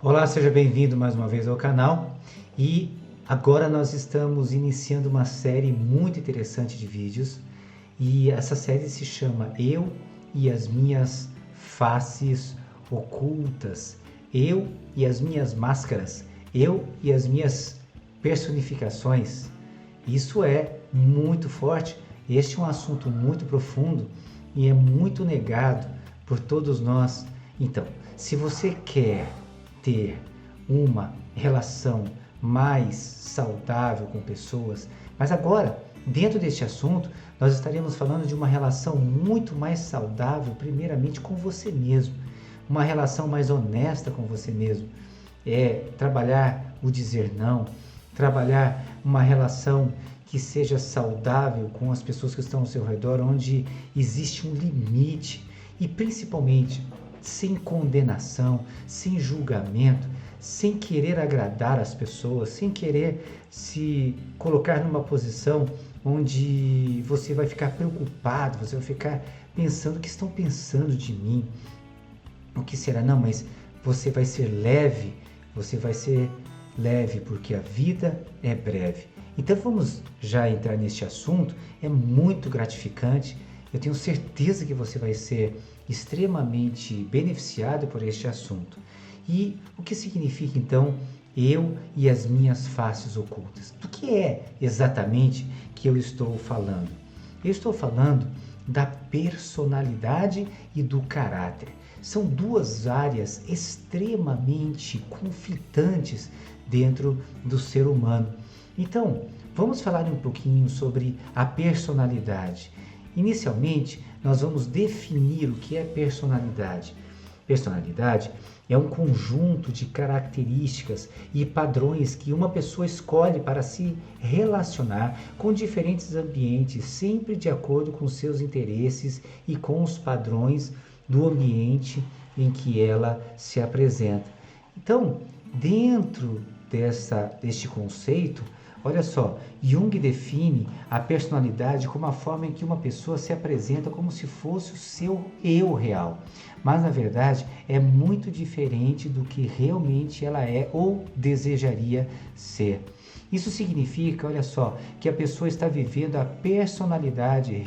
Olá, seja bem-vindo mais uma vez ao canal e agora nós estamos iniciando uma série muito interessante de vídeos e essa série se chama Eu e as Minhas Faces Ocultas, Eu e as Minhas Máscaras, Eu e as Minhas Personificações. Isso é muito forte, este é um assunto muito profundo e é muito negado por todos nós. Então, se você quer ter uma relação mais saudável com pessoas, mas agora, dentro deste assunto, nós estaremos falando de uma relação muito mais saudável, primeiramente com você mesmo, uma relação mais honesta com você mesmo, trabalhar o dizer não, trabalhar uma relação que seja saudável com as pessoas que estão ao seu redor, onde existe um limite e principalmente sem condenação, sem julgamento, sem querer agradar as pessoas, sem querer se colocar numa posição onde você vai ficar preocupado, você vai ficar pensando o que estão pensando de mim, o que será? Não, mas você vai ser leve porque a vida é breve. Então vamos já entrar neste assunto, é muito gratificante, eu tenho certeza que você vai ser extremamente beneficiado por este assunto. E o que significa então eu e as minhas faces ocultas? Do que é exatamente que eu estou falando? Eu estou falando da personalidade e do caráter. São duas áreas extremamente conflitantes dentro do ser humano. Então, vamos falar um pouquinho sobre a personalidade. Inicialmente, nós vamos definir o que é personalidade. Personalidade é um conjunto de características e padrões que uma pessoa escolhe para se relacionar com diferentes ambientes, sempre de acordo com seus interesses e com os padrões do ambiente em que ela se apresenta. Então, dentro deste conceito, olha só, Jung define a personalidade como a forma em que uma pessoa se apresenta como se fosse o seu eu real. Mas, na verdade, é muito diferente do que realmente ela é ou desejaria ser. Isso significa, olha só, que a pessoa está vivendo a personalidade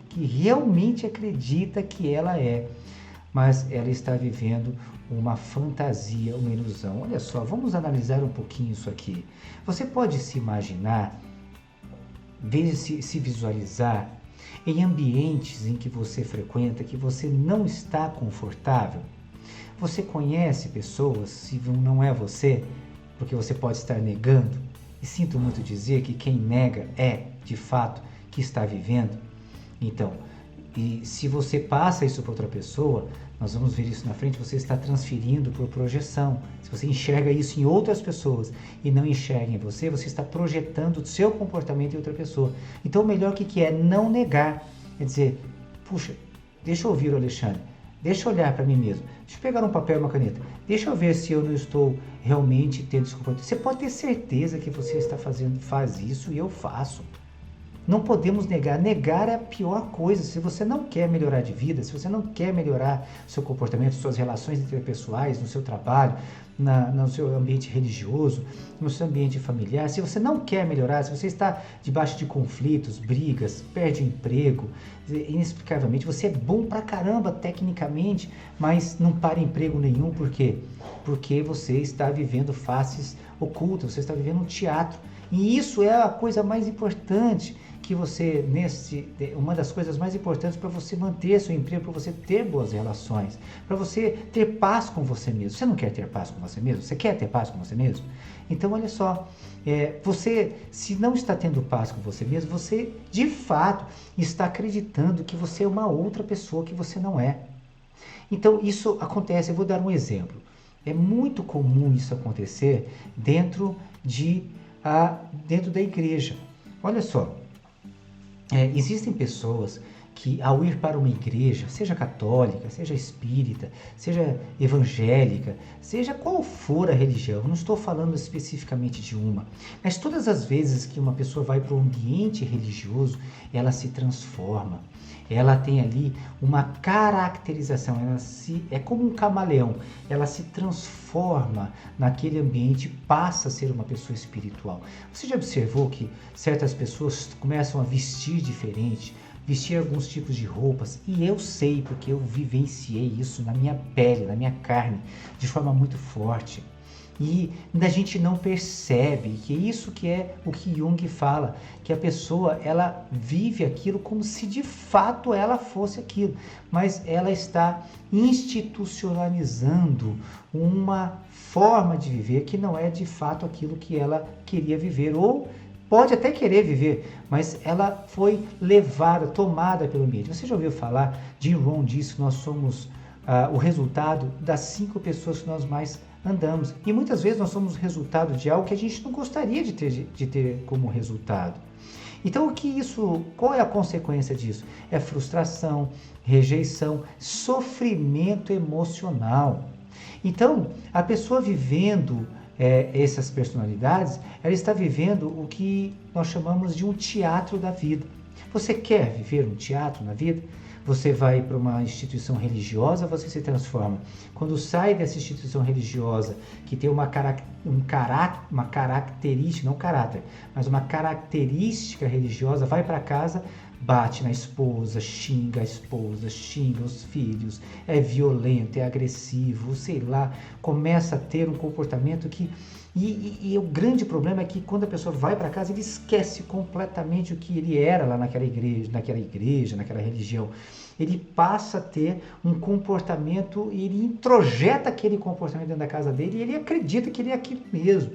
que realmente acredita que ela é. Mas ela está vivendo uma fantasia, uma ilusão. Olha só, vamos analisar um pouquinho isso aqui. Você pode se imaginar, se visualizar em ambientes em que você frequenta, que você não está confortável? Você conhece pessoas, se não é você, porque você pode estar negando, e sinto muito dizer que quem nega é, de fato, que está vivendo. Então, e se você passa isso para outra pessoa, nós vamos ver isso na frente, você está transferindo por projeção. Se você enxerga isso em outras pessoas e não enxerga em você, você está projetando o seu comportamento em outra pessoa. Então o melhor que é não negar, é dizer, puxa, deixa eu ouvir o Alexandre, deixa eu olhar para mim mesmo, deixa eu pegar um papel e uma caneta, deixa eu ver se eu não estou realmente tendo esse comportamento. Você pode ter certeza que você faz isso e eu faço. Não podemos negar. Negar é a pior coisa. Se você não quer melhorar de vida, se você não quer melhorar seu comportamento, suas relações interpessoais, no seu trabalho, no seu ambiente religioso, no seu ambiente familiar, se você não quer melhorar, se você está debaixo de conflitos, brigas, perde o emprego, inexplicavelmente, você é bom pra caramba tecnicamente, mas não para emprego nenhum, por quê? Porque você está vivendo faces ocultas, você está vivendo um teatro. E isso é a coisa mais importante que você, uma das coisas mais importantes para você manter seu emprego, para você ter boas relações, para você ter paz com você mesmo. Você não quer ter paz com você mesmo? Você quer ter paz com você mesmo? Então, olha só, você, se não está tendo paz com você mesmo, você, de fato, está acreditando que você é uma outra pessoa que você não é. Então, isso acontece, eu vou dar um exemplo. É muito comum isso acontecer dentro da igreja. Olha só, existem pessoas que ao ir para uma igreja, seja católica, seja espírita, seja evangélica, seja qual for a religião, não estou falando especificamente de uma, mas todas as vezes que uma pessoa vai para um ambiente religioso, ela se transforma. Ela tem ali uma caracterização, é como um camaleão, ela se transforma naquele ambiente, passa a ser uma pessoa espiritual. Você já observou que certas pessoas começam a vestir diferente, vestir alguns tipos de roupas, e eu sei porque eu vivenciei isso na minha pele, na minha carne, de forma muito forte. E a gente não percebe que isso que é o que Jung fala, que a pessoa ela vive aquilo como se de fato ela fosse aquilo, mas ela está institucionalizando uma forma de viver que não é de fato aquilo que ela queria viver, ou pode até querer viver, mas ela foi levada, tomada pelo ambiente. Você já ouviu falar, Jim Rohn diz que nós somos o resultado das 5 pessoas que nós mais andamos. E muitas vezes nós somos resultado de algo que a gente não gostaria de ter como resultado. Então, qual é a consequência disso? É frustração, rejeição, sofrimento emocional. Então, a pessoa vivendo essas personalidades, ela está vivendo o que nós chamamos de um teatro da vida. Você quer viver um teatro na vida? Você vai para uma instituição religiosa, você se transforma. Quando sai dessa instituição religiosa, que tem uma característica, não caráter, mas uma característica religiosa, vai para casa, bate na esposa, xinga os filhos, é violento, é agressivo, sei lá, começa a ter um comportamento que... E o grande problema é que quando a pessoa vai para casa, ele esquece completamente o que ele era lá naquela igreja, naquela religião. Ele passa a ter um comportamento e ele introjeta aquele comportamento dentro da casa dele e ele acredita que ele é aquilo mesmo.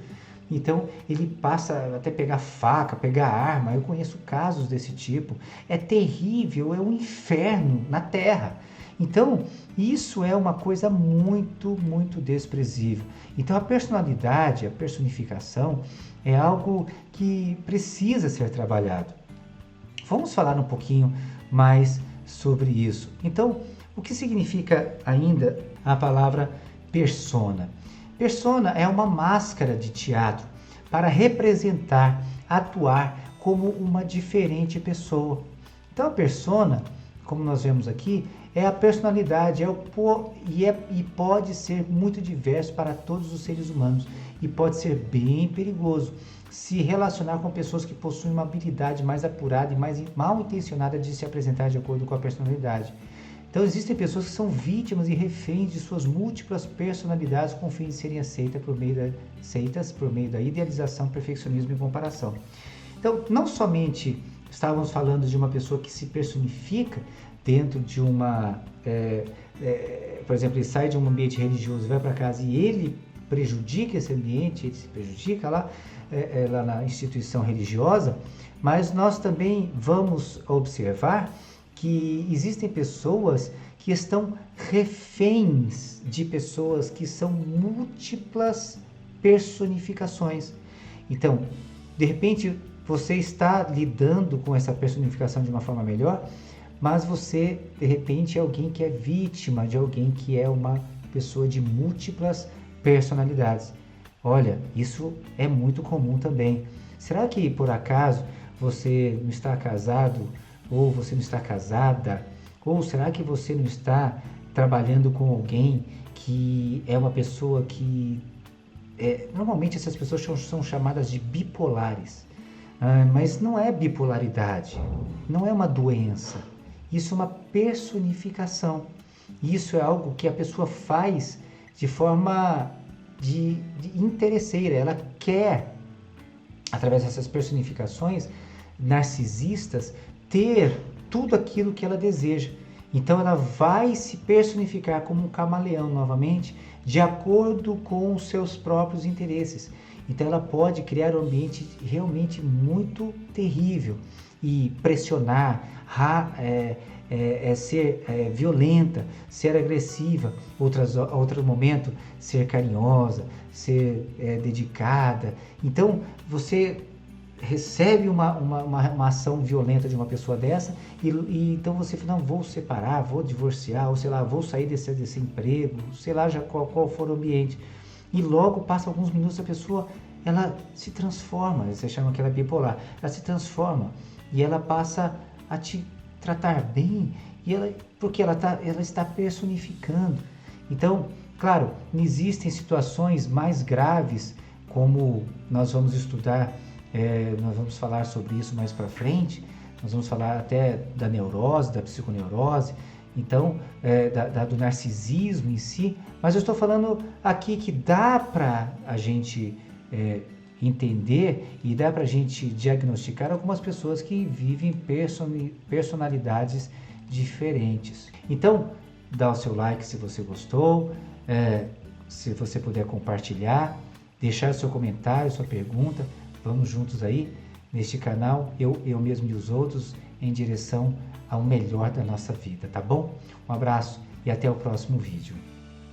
Então ele passa até pegar faca, pegar arma. Eu conheço casos desse tipo. É terrível, é um inferno na terra. Então, isso é uma coisa muito, muito desprezível. Então, a personalidade, a personificação, é algo que precisa ser trabalhado. Vamos falar um pouquinho mais sobre isso. Então, o que significa ainda a palavra persona? Persona é uma máscara de teatro para representar, atuar como uma diferente pessoa. Então, a persona, como nós vemos aqui, é a personalidade, e pode ser muito diverso para todos os seres humanos e pode ser bem perigoso se relacionar com pessoas que possuem uma habilidade mais apurada e mais mal intencionada de se apresentar de acordo com a personalidade. Então existem pessoas que são vítimas e reféns de suas múltiplas personalidades com o fim de serem aceitas por meio da idealização, perfeccionismo e comparação. Então não somente estávamos falando de uma pessoa que se personifica dentro de uma, por exemplo, ele sai de um ambiente religioso, vai para casa e ele prejudica esse ambiente, ele se prejudica lá na instituição religiosa, mas nós também vamos observar que existem pessoas que estão reféns de pessoas que são múltiplas personificações. Então, de repente, você está lidando com essa personificação de uma forma melhor, mas você, de repente, é alguém que é vítima de alguém que é uma pessoa de múltiplas personalidades. Olha, isso é muito comum também. Será que, por acaso, você não está casado, ou você não está casada, ou será que você não está trabalhando com alguém que é uma pessoa que... normalmente essas pessoas são chamadas de bipolares, mas não é bipolaridade, não é uma doença. Isso é uma personificação. Isso é algo que a pessoa faz de forma de interesseira. Ela quer, através dessas personificações narcisistas, ter tudo aquilo que ela deseja. Então ela vai se personificar como um camaleão novamente, de acordo com os seus próprios interesses. Então ela pode criar um ambiente realmente muito terrível e pressionar, ser violenta, ser agressiva, outro momento ser carinhosa, ser dedicada. Então você recebe uma ação violenta de uma pessoa dessa e então você fala, não, vou separar, vou divorciar, ou sei lá, vou sair desse emprego, sei lá já qual for o ambiente. E logo passa alguns minutos a pessoa, ela se transforma, você chama que ela é bipolar, ela se transforma e ela passa a te tratar bem, porque ela está personificando. Então, claro, existem situações mais graves, como nós vamos estudar, nós vamos falar sobre isso mais para frente, nós vamos falar até da neurose, da psiconeurose, então, do narcisismo em si, mas eu estou falando aqui que dá para a gente entender e dá para a gente diagnosticar algumas pessoas que vivem personalidades diferentes. Então, dá o seu like se você gostou, se você puder compartilhar, deixar seu comentário, sua pergunta, vamos juntos aí neste canal, eu mesmo e os outros, em direção ao melhor da nossa vida, tá bom? Um abraço e até o próximo vídeo.